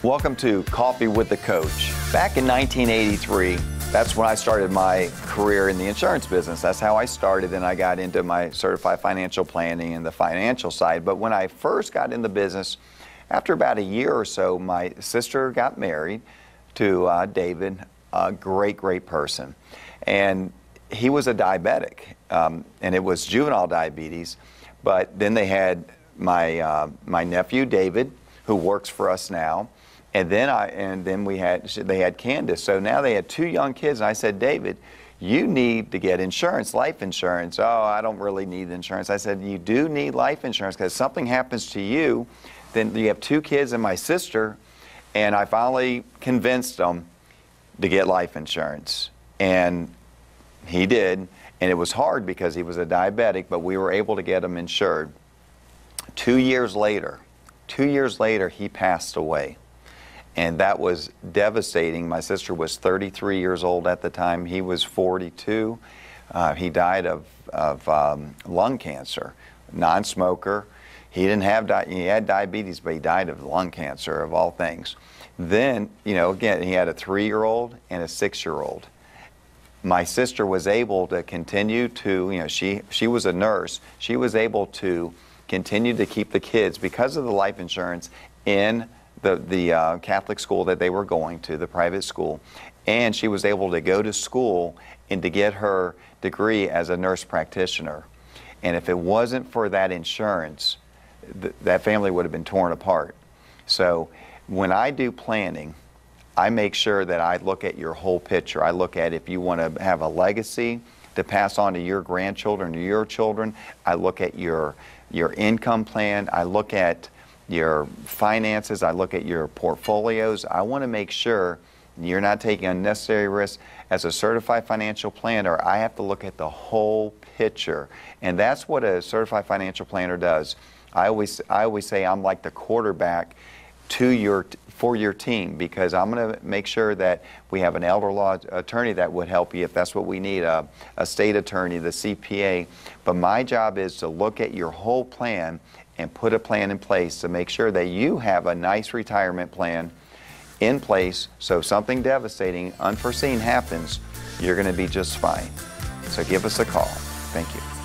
Welcome to Coffee with the Coach. Back in 1983, that's when I started my career in the insurance business. That's how I started, and I got into my certified financial planning and the financial side. But when I first got in the business, after about a year or so, my sister got married to David, a great person. And he was a diabetic, and it was juvenile diabetes. But then they had my nephew, David, who works for us now. And then they had Candace. So now they had two young kids. And I said, David, you need to get insurance, life insurance. Oh, I don't really need insurance. I said, you do need life insurance because something happens to you. Then you have two kids and my sister. And I finally convinced them to get life insurance. And he did. And it was hard because he was a diabetic, but we were able to get him insured. 2 years later, he passed away. And that was devastating. My sister was 33 years old at the time. He was 42. He died of lung cancer, non-smoker. He had diabetes, but he died of lung cancer, of all things. Then, again, he had a 3-year-old and a 6-year-old. My sister was able to continue to, she was a nurse. She was able to continue to keep the kids, because of the life insurance, in the Catholic school that they were going to, the private school. And she was able to go to school and to get her degree as a nurse practitioner. And if it wasn't for that insurance, that family would have been torn apart. So when I do planning, I make sure that I look at your whole picture. I look at if you want to have a legacy to pass on to your grandchildren or your children. I look at your income plan. I look at your finances. I look at your portfolios. I want to make sure you're not taking unnecessary risks. As a certified financial planner, I have to look at the whole picture. And that's what a certified financial planner does. I always say I'm like the quarterback for your team, because I'm going to make sure that we have an elder law attorney that would help you if that's what we need, a state attorney, the CPA. But my job is to look at your whole plan and put a plan in place to make sure that you have a nice retirement plan in place, so if something devastating, unforeseen happens, you're going to be just fine. So give us a call. Thank you.